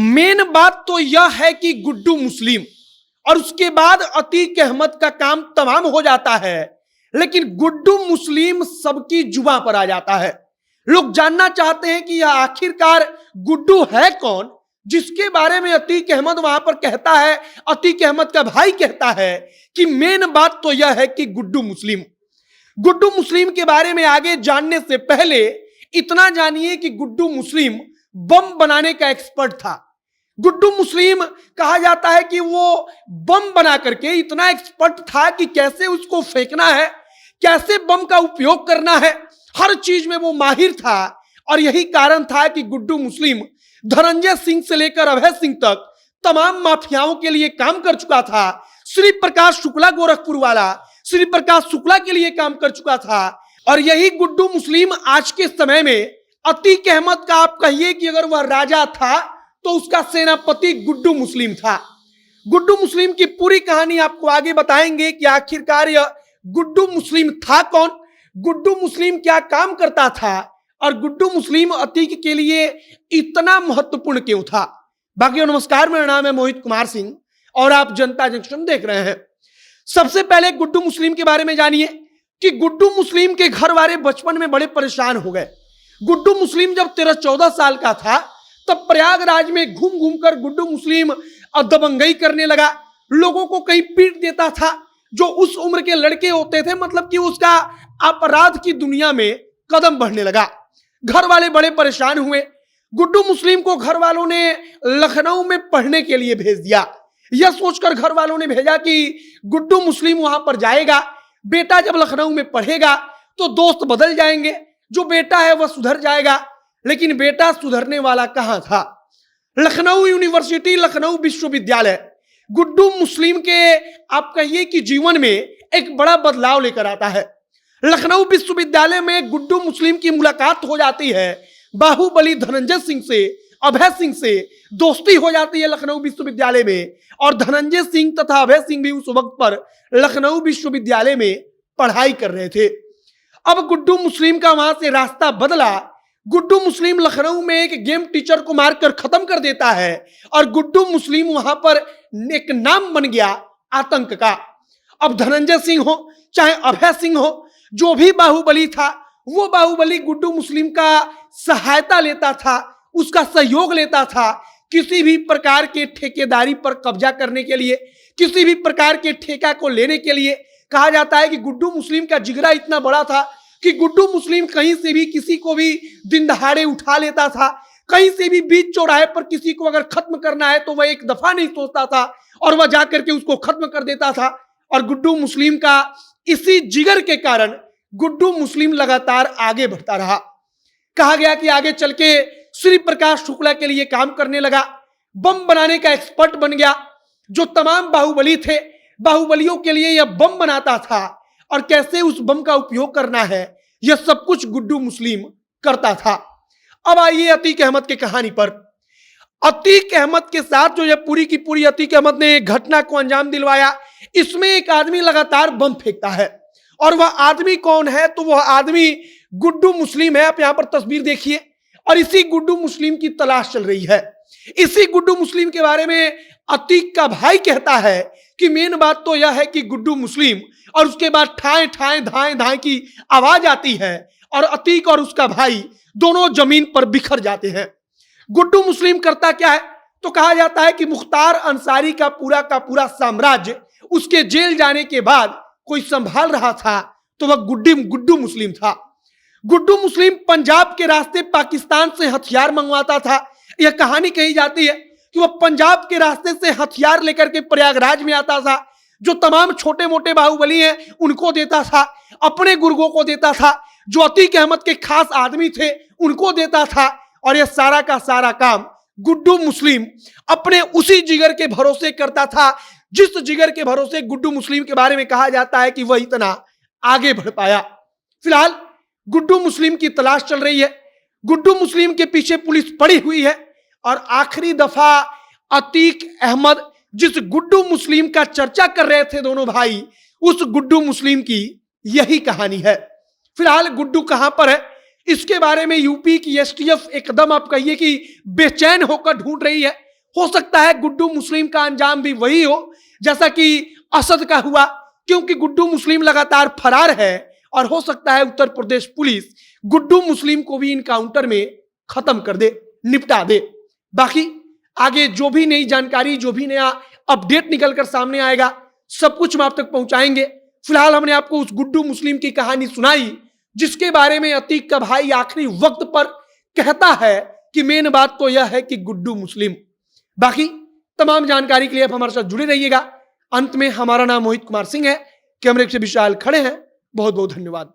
Main बात तो यह है कि गुड्डू मुस्लिम और उसके बाद अतीक अहमद का काम तमाम हो जाता है, लेकिन गुड्डू मुस्लिम सबकी जुबां पर आ जाता है। लोग जानना चाहते हैं कि यह आखिरकार गुड्डू है कौन, जिसके बारे में अतीक अहमद वहां पर कहता है, अतीक अहमद का भाई कहता है कि मेन बात तो यह है कि गुड्डू मुस्लिम के बारे में आगे जानने से पहले इतना जानिए कि गुड्डू मुस्लिम बम बनाने का एक्सपर्ट था। गुड्डू मुस्लिम कहा जाता है कि वो बम बना करके इतना एक्सपर्ट था कि कैसे उसको फेंकना है, कैसे बम का उपयोग करना है, हर चीज में वो माहिर था। और यही कारण था कि गुड्डू मुस्लिम धनंजय सिंह से लेकर अभय सिंह तक तमाम माफियाओं के लिए काम कर चुका था। श्री प्रकाश शुक्ला गोरखपुर वाला श्री प्रकाश शुक्ला के लिए काम कर चुका था। और यही गुड्डू मुस्लिम आज के समय में अतीक अहमद का आप कहिए कि अगर वह राजा था तो उसका सेनापति गुड्डू मुस्लिम था। गुड्डू मुस्लिम की पूरी कहानी आपको आगे बताएंगे कि आखिरकार यह गुड्डू मुस्लिम था कौन, गुड्डू मुस्लिम क्या काम करता था और गुड्डू मुस्लिम अतीक के लिए इतना महत्वपूर्ण क्यों था। बाकी नमस्कार, मेरा नाम है मोहित कुमार सिंह और आप जनता जंक्शन देख रहे हैं। सबसे पहले गुड्डू मुस्लिम के बारे में जानिए कि गुड्डू मुस्लिम के घर वाले बचपन में बड़े परेशान हो गए। गुड्डू मुस्लिम जब 13-14 साल का था तब प्रयागराज में घूम घूम कर गुड्डू मुस्लिम दबंगई करने लगा, लोगों को कहीं पीट देता था। जो उस उम्र के लड़के होते थे, मतलब कि उसका अपराध की दुनिया में कदम बढ़ने लगा। घर वाले बड़े परेशान हुए। गुड्डू मुस्लिम को घर वालों ने लखनऊ में पढ़ने के लिए भेज दिया। यह सोचकर घर वालों ने भेजा कि गुड्डू मुस्लिम वहां पर जाएगा, बेटा जब लखनऊ में पढ़ेगा तो दोस्त बदल जाएंगे, जो बेटा है वह सुधर जाएगा। लेकिन बेटा सुधरने वाला कहां था। लखनऊ यूनिवर्सिटी, लखनऊ विश्वविद्यालय गुड्डू मुस्लिम के आप कहिए कि जीवन में एक बड़ा बदलाव लेकर आता है। लखनऊ विश्वविद्यालय में गुड्डू मुस्लिम की मुलाकात हो जाती है बाहुबली धनंजय सिंह से, अभय सिंह से दोस्ती हो जाती है लखनऊ विश्वविद्यालय में। और धनंजय सिंह तथा अभय सिंह भी उस वक्त पर लखनऊ विश्वविद्यालय में पढ़ाई कर रहे थे। अब गुड्डू मुस्लिम का वहां से रास्ता बदला। गुड्डू मुस्लिम लखनऊ में एक गेम टीचर को मारकर खत्म कर देता है और गुड्डू मुस्लिम वहां पर एक नाम बन गया आतंक का। अब धनंजय सिंह हो चाहे अभय सिंह हो, जो भी बाहुबली था, वो बाहुबली गुड्डू मुस्लिम का सहायता लेता था, उसका सहयोग लेता था किसी भी प्रकार के ठेकेदारी पर कब्जा करने के लिए, किसी भी प्रकार के ठेका को लेने के लिए। कहा जाता है कि गुड्डू मुस्लिम का जिगरा इतना बड़ा था कि गुड्डू मुस्लिम कहीं से भी किसी को भी दिन दहाड़े उठा लेता था। कहीं से भी बीच चौराहे पर किसी को अगर खत्म करना है तो वह एक दफा नहीं सोचता था और वह जाकर के उसको खत्म कर देता था। और गुड्डू मुस्लिम का इसी जिगर के कारण गुड्डू मुस्लिम लगातार आगे बढ़ता रहा। कहा गया कि आगे चल के श्री प्रकाश शुक्ला के लिए काम करने लगा, बम बनाने का एक्सपर्ट बन गया। जो तमाम बाहुबली थे, बाहुबलियों के लिए यह बम बनाता था और कैसे उस बम का उपयोग करना है यह सब कुछ गुड्डू मुस्लिम करता था। अब आइए अतीक अहमद की कहानी पर। अतीक अहमद के साथ जो यह पूरी की पूरी अतीक अहमद ने घटना को अंजाम दिलवाया, इसमें एक आदमी लगातार बम फेंकता है। और वह आदमी कौन है? तो वह आदमी गुड्डू मुस्लिम है। आप यहां पर तस्वीर देखिए और इसी गुड्डू मुस्लिम की तलाश चल रही है। इसी गुड्डू मुस्लिम के बारे में अतीक का भाई कहता है कि मेन बात तो यह है कि गुड्डू मुस्लिम, और उसके बाद ठाए ठाए धाए धाए की आवाज आती है और अतीक और उसका भाई दोनों जमीन पर बिखर जाते हैं। गुड्डू मुस्लिम करता क्या है? तो कहा जाता है कि मुख्तार अंसारी का पूरा साम्राज्य उसके जेल जाने के बाद कोई संभाल रहा था, तो वह गुड्डू मुस्लिम था। गुड्डू मुस्लिम पंजाब के रास्ते पाकिस्तान से हथियार मंगवाता था। यह कहानी कही जाती है कि वह पंजाब के रास्ते से हथियार लेकर के प्रयागराज में आता था। जो तमाम छोटे मोटे बाहुबली हैं उनको देता था, अपने गुर्गों को देता था, जो अतीक अहमद के खास आदमी थे उनको देता था। और यह सारा का सारा काम गुड्डू मुस्लिम अपने उसी जिगर के भरोसे करता था, जिस जिगर के भरोसे गुड्डू मुस्लिम के बारे में कहा जाता है कि वह इतना आगे बढ़ पाया। फिलहाल गुड्डू मुस्लिम की तलाश चल रही है, गुड्डू मुस्लिम के पीछे पुलिस पड़ी हुई है। और आखिरी दफा अतीक अहमद जिस गुड्डू मुस्लिम का चर्चा कर रहे थे दोनों भाई, उस गुड्डू मुस्लिम की यही कहानी है। फिलहाल गुड्डू कहां पर है इसके बारे में यूपी की एसटीएफ एकदम आप कहिए कि बेचैन होकर ढूंढ रही है। हो सकता है गुड्डू मुस्लिम का अंजाम भी वही हो जैसा कि असद का हुआ, क्योंकि गुड्डू मुस्लिम लगातार फरार है और हो सकता है उत्तर प्रदेश पुलिस गुड्डू मुस्लिम को भी इनकाउंटर में खत्म कर दे, निपटा दे। बाकी आगे जो भी नई जानकारी, जो भी नया अपडेट निकलकर सामने आएगा, सब कुछ हम आप तक पहुंचाएंगे। फिलहाल हमने आपको उस गुड्डू मुस्लिम की कहानी सुनाई जिसके बारे में अतीक का भाई आखिरी वक्त पर कहता है कि मेन बात तो यह है कि गुड्डू मुस्लिम। बाकी तमाम जानकारी के लिए आप हमारे साथ जुड़े रहिएगा। अंत में हमारा नाम मोहित कुमार सिंह है, कैमरे से विशाल खड़े हैं। बहुत बहुत धन्यवाद।